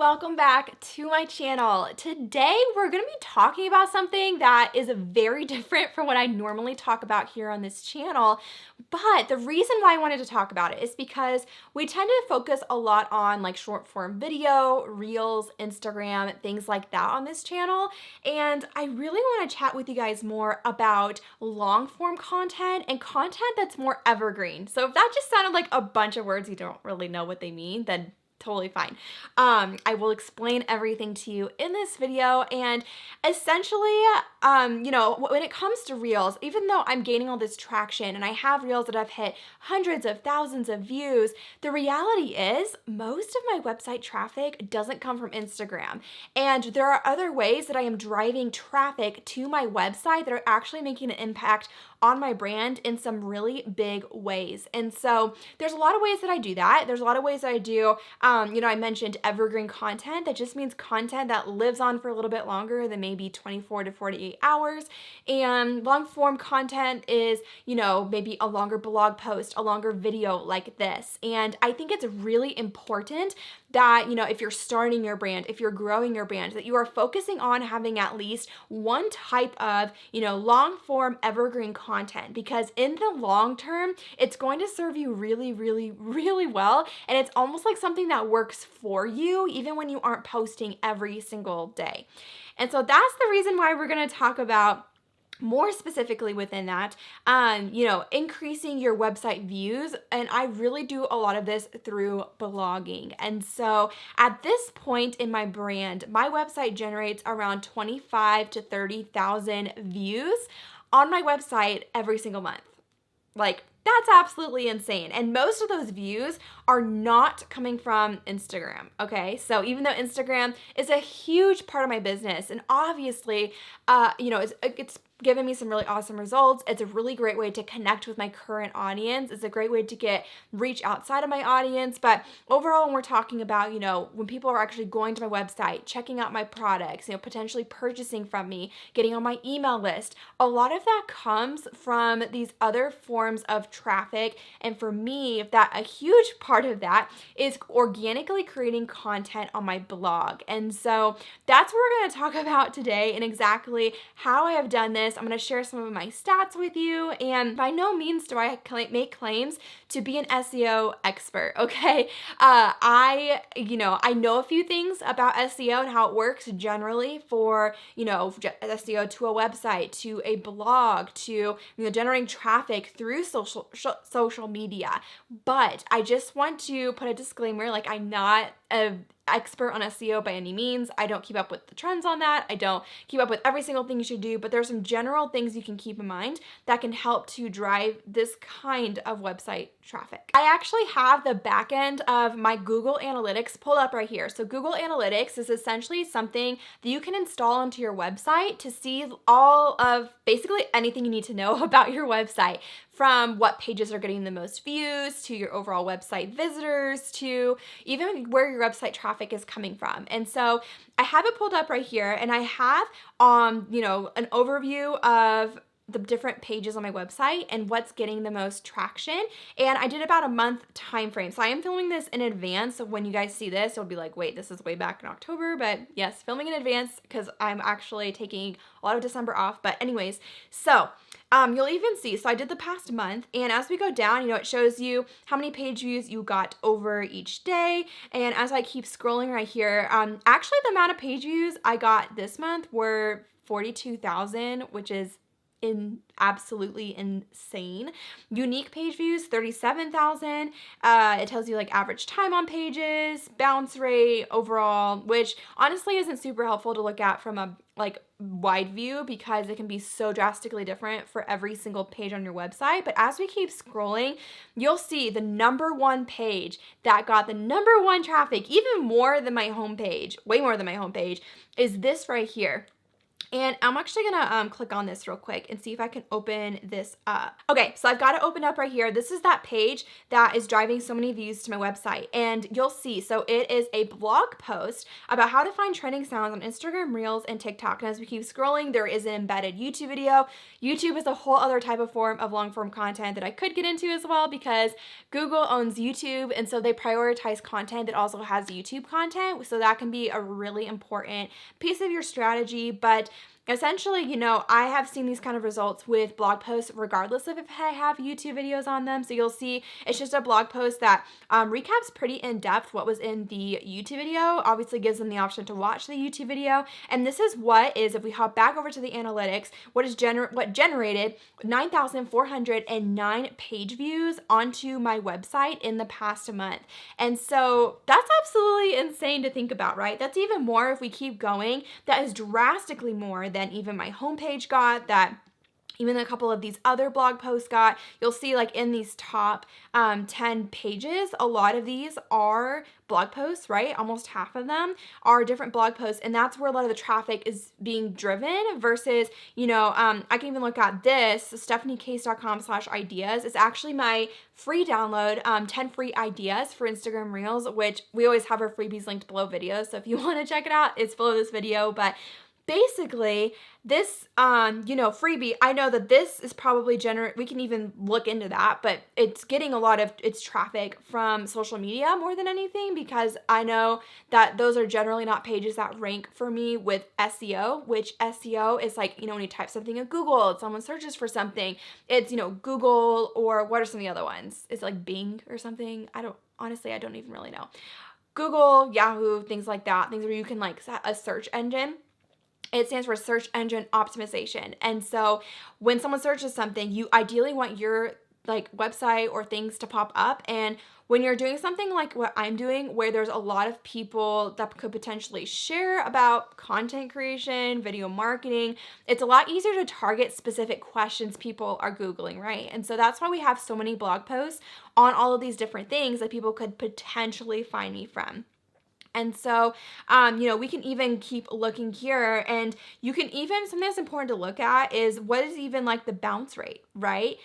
Welcome back to my channel. Today we're going to be talking about something that is very different from what I normally talk about here on this channel. But the reason why I wanted to talk about it is because we tend to focus a lot on like short form video, reels, Instagram, things like that on this channel. And I really want to chat with you guys more about long form content and content that's more evergreen. So if that just sounded like a bunch of words you don't really know what they mean, then totally fine. I will explain everything to you in this video, and essentially, when it comes to reels, even though I'm gaining all this traction and I have reels that have hit hundreds of thousands of views, the reality is most of my website traffic doesn't come from Instagram. And there are other ways that I am driving traffic to my website that are actually making an impact on my brand in some really big ways. And so there's a lot of ways that I do that. There's a lot of ways that I do, I mentioned evergreen content. That just means content that lives on for a little bit longer than maybe 24 to 48 hours. And long form content is, maybe a longer blog post, a longer video like this. And I think it's really important that, if you're starting your brand, if you're growing your brand, that you are focusing on having at least one type of, long form evergreen content, because in the long term, it's going to serve you really, really, really well. And it's almost like something that works for you, even when you aren't posting every single day. And so that's the reason why we're going to talk about more specifically within that, increasing your website views. And I really do a lot of this through blogging. And so at this point in my brand, my website generates around 25 to 30,000 views on my website every single month. That's absolutely insane. And most of those views are not coming from Instagram, okay? So even though Instagram is a huge part of my business, and obviously, it's given me some really awesome results. It's a really great way to connect with my current audience. It's a great way to reach outside of my audience. But overall, when we're talking about, when people are actually going to my website, checking out my products, potentially purchasing from me, getting on my email list, a lot of that comes from these other forms of traffic. And for me, a huge part of that is organically creating content on my blog. And so that's what we're going to talk about today, and exactly how I have done this. I'm going to share some of my stats with you, and by no means do I make claims to be an SEO expert, okay? I know a few things about SEO and how it works generally for, SEO to a website, to a blog, to, generating traffic through social media. But I just want to put a disclaimer, I'm not an expert on SEO by any means. I don't keep up with the trends on that. I don't keep up with every single thing you should do, but there's some general things you can keep in mind that can help to drive this kind of website traffic. I actually have the back end of my Google Analytics pulled up right here. So Google Analytics is essentially something that you can install onto your website to see all of basically anything you need to know about your website, from what pages are getting the most views, to your overall website visitors, to even where your website traffic is coming from. And so I have it pulled up right here, and I have an overview of the different pages on my website and what's getting the most traction. And I did about a month time frame. So I am filming this in advance. So when you guys see this, it'll be like, wait, this is way back in October. But yes, filming in advance because I'm actually taking a lot of December off. But anyways, so you'll even see, so I did the past month, and as we go down, it shows you how many page views you got over each day. And as I keep scrolling right here, actually the amount of page views I got this month were 42,000, which is absolutely insane. Unique page views, 37,000. It tells you average time on pages, bounce rate, overall, which honestly isn't super helpful to look at from a wide view because it can be so drastically different for every single page on your website. But as we keep scrolling, you'll see the number one page that got the number one traffic, even more than my homepage, way more than my homepage, is this right here. And I'm actually gonna click on this real quick and see if I can open this up. Okay, so I've got it open up right here. This is that page that is driving so many views to my website. And you'll see, so it is a blog post about how to find trending sounds on Instagram Reels and TikTok. And as we keep scrolling, there is an embedded YouTube video. YouTube is a whole other type of form of long form content that I could get into as well, because Google owns YouTube, and so they prioritize content that also has YouTube content. So that can be a really important piece of your strategy. But essentially, you know, I have seen these kind of results with blog posts regardless of if I have YouTube videos on them. So you'll see it's just a blog post that recaps pretty in depth what was in the YouTube video, obviously gives them the option to watch the YouTube video. And this is what is, if we hop back over to the analytics, what generated 9,409 page views onto my website in the past month. And so that's absolutely insane to think about, right? That's even more if we keep going. That is drastically more than even my homepage got, that even a couple of these other blog posts got. You'll see like in these top 10 pages, a lot of these are blog posts, right? Almost half of them are different blog posts, and that's where a lot of the traffic is being driven versus, you know, I can even look at this, stephaniecase.com/ideas. It's actually my free download, 10 free ideas for Instagram Reels, which we always have our freebies linked below videos. So if you want to check it out, it's below this video. But basically, this, you know, freebie, I know that this is probably we can even look into that, but it's getting a lot of its traffic from social media more than anything, because I know that those are generally not pages that rank for me with SEO, which SEO is like, you know, when you type something in Google, someone searches for something, it's, you know, Google, or what are some of the other ones? It's like Bing or something. Honestly, I don't even really know. Google, Yahoo, things like that, things where you can like set a search engine. It stands for search engine optimization. And so when someone searches something, you ideally want your like website or things to pop up. And when you're doing something like what I'm doing, where there's a lot of people that could potentially share about content creation, video marketing, it's a lot easier to target specific questions people are Googling, right? And so that's why we have so many blog posts on all of these different things that people could potentially find me from. And so, you know, we can even keep looking here, and you can even, something that's important to look at is what is even like the bounce rate, right?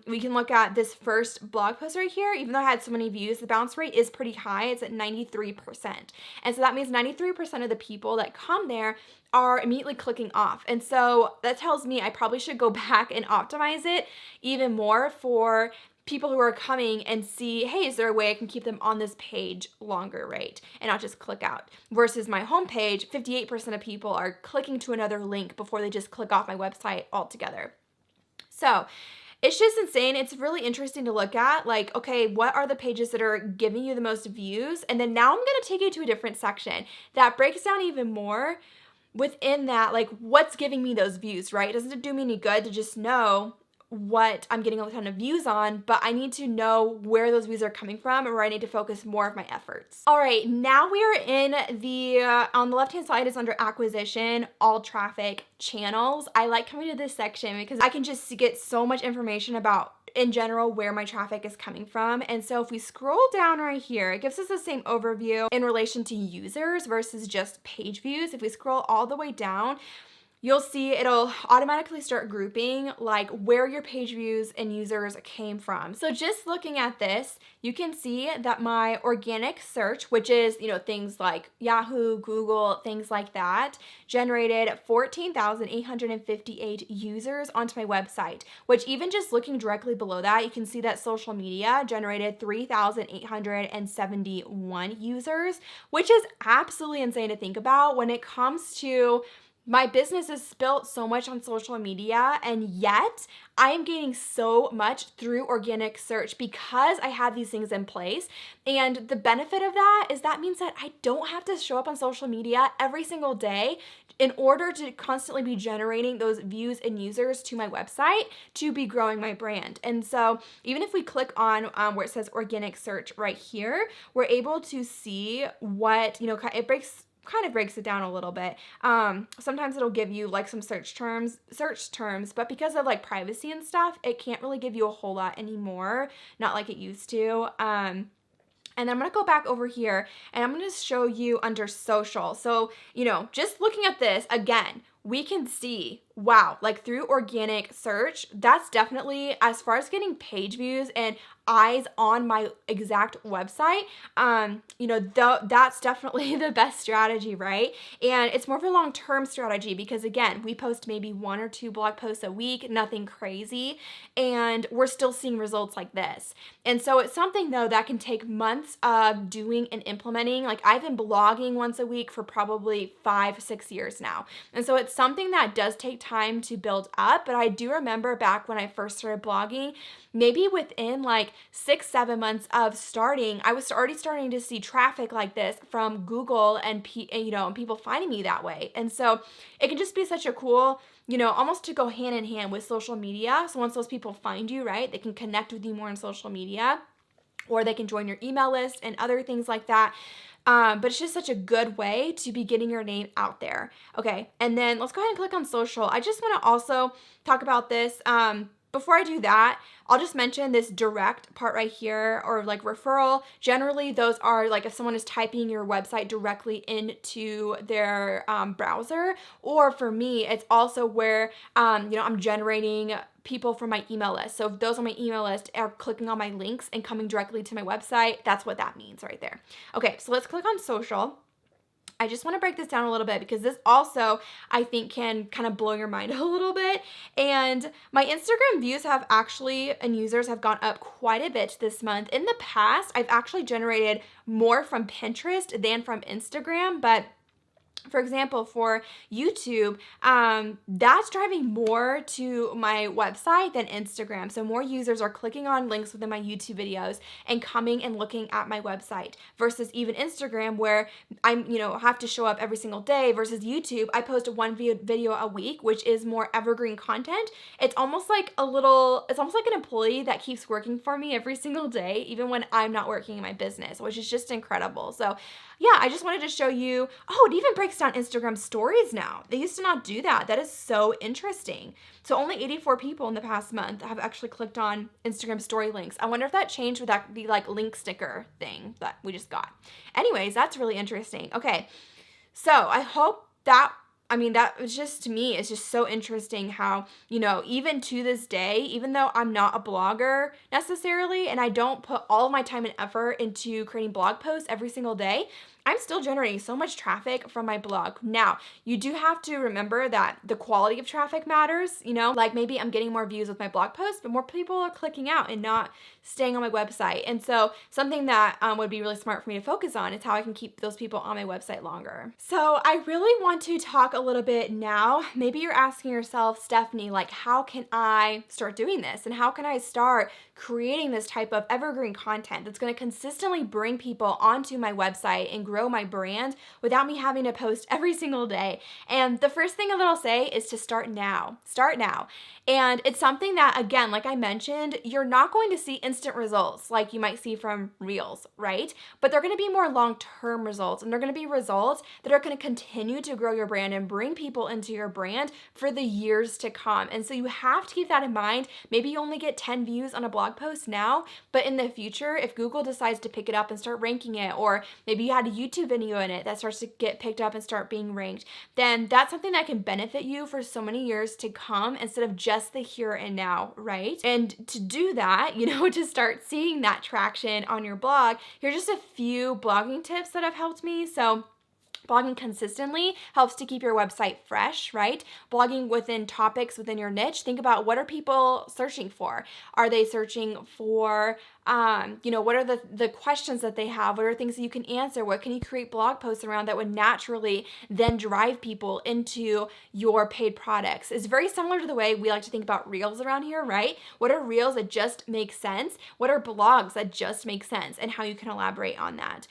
We can look at this first blog post right here. Even though I had so many views, the bounce rate is pretty high. It's at 93%. And so that means 93% of the people that come there are immediately clicking off. And so that tells me I probably should go back and optimize it even more for people who are coming and see, hey, is there a way I can keep them on this page longer, right? And not just click out. Versus my homepage, 58% of people are clicking to another link before they just click off my website altogether. So it's just insane. It's really interesting to look at, like, okay, what are the pages that are giving you the most views? And then now I'm gonna take you to a different section that breaks down even more within that, like what's giving me those views, right? It doesn't do me any good to just know what I'm getting a ton of views on, but I need to know where those views are coming from and where I need to focus more of my efforts. All right, now we are in the, on the left-hand side is under acquisition, all traffic channels. I like coming to this section because I can just get so much information about, in general, where my traffic is coming from. And so if we scroll down right here, it gives us the same overview in relation to users versus just page views. If we scroll all the way down, you'll see it'll automatically start grouping like where your page views and users came from. So just looking at this, you can see that my organic search, which is, you know, things like Yahoo, Google, things like that, generated 14,858 users onto my website, which even just looking directly below that, you can see that social media generated 3,871 users, which is absolutely insane to think about when it comes to my business is built so much on social media, and yet I am gaining so much through organic search because I have these things in place. And the benefit of that is that means that I don't have to show up on social media every single day in order to constantly be generating those views and users to my website to be growing my brand. And so even if we click on where it says organic search right here, we're able to see what, you know, kind of breaks it down a little bit. Sometimes it'll give you like some search terms, but because of like privacy and stuff, it can't really give you a whole lot anymore, not like it used to. And then I'm gonna go back over here and I'm gonna show you under social. So, you know, just looking at this, again, we can see, wow, like through organic search, that's definitely, as far as getting page views and eyes on my exact website, that's definitely the best strategy, right? And it's more of a long-term strategy because, again, we post maybe 1 or 2 blog posts a week, nothing crazy, and we're still seeing results like this. And so it's something, though, that can take months of doing and implementing. Like, I've been blogging once a week for probably 5-6 years now. And so it's something that does take time to build up, but I do remember back when I first started blogging, maybe within like 6-7 months of starting, I was already starting to see traffic like this from Google and people finding me that way. And so it can just be such a cool, almost to go hand in hand with social media. So once those people find you, right, they can connect with you more on social media, or they can join your email list and other things like that. But it's just such a good way to be getting your name out there. Okay, and then let's go ahead and click on social. I just want to also talk about this. Before I do that, I'll just mention this direct part right here, or like referral. Generally, those are like if someone is typing your website directly into their browser, or for me, it's also where, I'm generating people from my email list. So if those on my email list are clicking on my links and coming directly to my website, that's what that means right there. Okay, so let's click on social. I just want to break this down a little bit because this also, I think, can kind of blow your mind a little bit. And my Instagram views and users have gone up quite a bit this month. In the past, I've actually generated more from Pinterest than from Instagram, but for example, for YouTube, that's driving more to my website than Instagram. So more users are clicking on links within my YouTube videos and coming and looking at my website versus even Instagram, where I'm, have to show up every single day, versus YouTube, I post one video a week, which is more evergreen content. It's almost like an employee that keeps working for me every single day, even when I'm not working in my business, which is just incredible. So yeah, I just wanted to show you, it even breaks down Instagram stories now. They used to not do that. That is so interesting. So only 84 people in the past month have actually clicked on Instagram story links. I wonder if that changed with the like link sticker thing that we just got. Anyways, that's really interesting. Okay, so I hope that was just, to me, it's just so interesting how, even to this day, even though I'm not a blogger necessarily, and I don't put all of my time and effort into creating blog posts every single day, I'm still generating so much traffic from my blog. Now, you do have to remember that the quality of traffic matters, like maybe I'm getting more views with my blog posts, but more people are clicking out and not staying on my website. And so something that would be really smart for me to focus on is how I can keep those people on my website longer. So I really want to talk a little bit now. Maybe you're asking yourself, Stephanie, like, how can I start doing this? And how can I start creating this type of evergreen content that's going to consistently bring people onto my website and grow my brand without me having to post every single day? And the first thing that I'll say is to start now. Start now. And it's something that, again, like I mentioned, you're not going to see instant results like you might see from Reels, right? But they're going to be more long-term results, and they're going to be results that are going to continue to grow your brand and bring people into your brand for the years to come. And so you have to keep that in mind. Maybe you only get 10 views on a blog post now, but in the future, if Google decides to pick it up and start ranking it, or maybe you had a YouTube video in it that starts to get picked up and start being ranked, then that's something that can benefit you for so many years to come instead of just the here and now, right? And to do that, to start seeing that traction on your blog, here's just a few blogging tips that have helped me. So blogging consistently helps to keep your website fresh, right? Blogging within topics within your niche. Think about, what are people searching for? Are they searching for, what are the questions that they have? What are things that you can answer? What can you create blog posts around that would naturally then drive people into your paid products? It's very similar to the way we like to think about Reels around here, right? What are Reels that just make sense? What are blogs that just make sense? And how you can elaborate on that.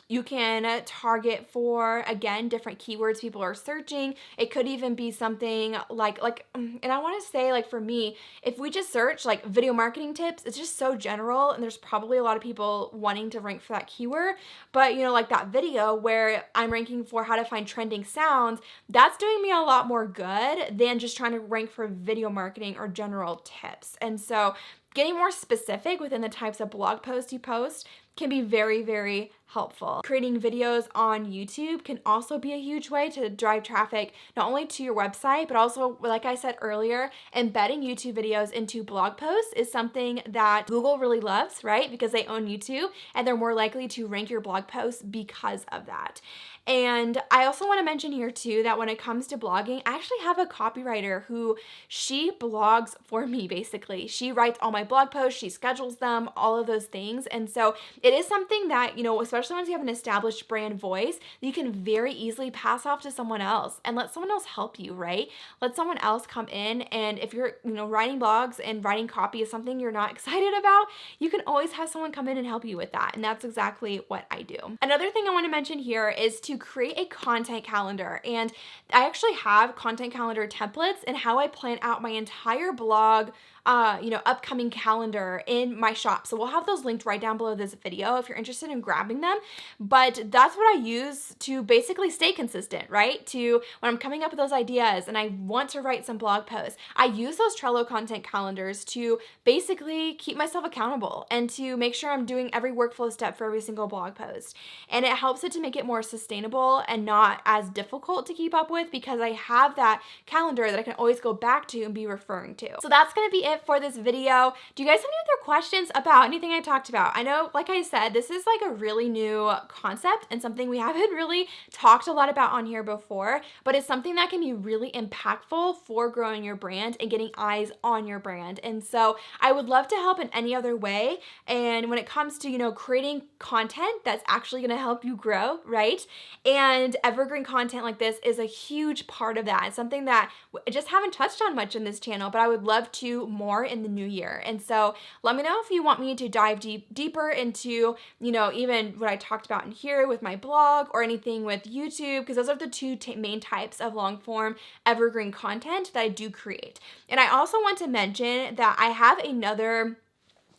You can target for, again, different keywords people are searching. It could even be something like, and I want to say, like, for me, if we just search like video marketing tips, it's just so general, and there's probably a lot of people wanting to rank for that keyword. But like that video where I'm ranking for how to find trending sounds, that's doing me a lot more good than just trying to rank for video marketing or general tips. And so getting more specific within the types of blog posts you post can be very, very helpful. Creating videos on YouTube can also be a huge way to drive traffic not only to your website, but also, like I said earlier, embedding YouTube videos into blog posts is something that Google really loves, right? Because they own YouTube and they're more likely to rank your blog posts because of that. And I also want to mention here too that when it comes to blogging, I actually have a copywriter who she blogs for me basically. She writes all my blog posts, she schedules them, all of those things. And so it is something that, especially once you have an established brand voice, you can very easily pass off to someone else and let someone else help you, right? Let someone else come in, and if you're, writing blogs and writing copy is something you're not excited about, you can always have someone come in and help you with that. And that's exactly what I do. Another thing I want to mention here is to create a content calendar. And I actually have content calendar templates and how I plan out my entire blog upcoming calendar in my shop. So we'll have those linked right down below this video if you're interested in grabbing them. But that's what I use to basically stay consistent, right? To when I'm coming up with those ideas and I want to write some blog posts, I use those Trello content calendars to basically keep myself accountable and to make sure I'm doing every workflow step for every single blog post. And it helps it to make it more sustainable and not as difficult to keep up with because I have that calendar that I can always go back to and be referring to. So that's going to be it for this video. Do you guys have any other questions about anything I talked about? I know, like I said, this is like a really new concept and something we haven't really talked a lot about on here before, but it's something that can be really impactful for growing your brand and getting eyes on your brand. And so I would love to help in any other way. And when it comes to, creating content that's actually going to help you grow, right? And evergreen content like this is a huge part of that. It's something that I just haven't touched on much in this channel, but I would love to more in the new year. And so let me know if you want me to dive deeper into, even what I talked about in here with my blog or anything with YouTube, because those are the two main types of long form evergreen content that I do create. And I also want to mention that I have another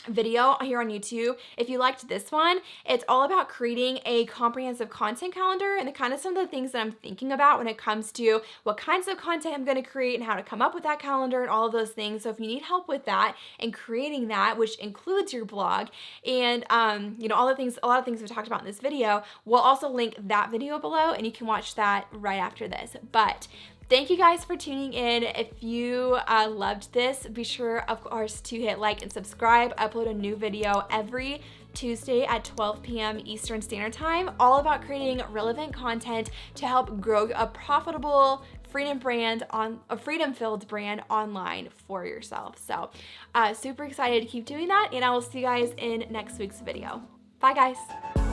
video here on YouTube. If you liked this one, it's all about creating a comprehensive content calendar and the kind of some of the things that I'm thinking about when it comes to what kinds of content I'm going to create and how to come up with that calendar and all of those things. So if you need help with that and creating that, which includes your blog and a lot of things we talked about in this video, we'll also link that video below and you can watch that right after this. But thank you guys for tuning in. If you loved this, be sure, of course, to hit like and subscribe. I upload a new video every Tuesday at 12 p.m. Eastern Standard Time, all about creating relevant content to help grow a profitable freedom-filled brand online for yourself. So super excited to keep doing that, and I will see you guys in next week's video. Bye, guys.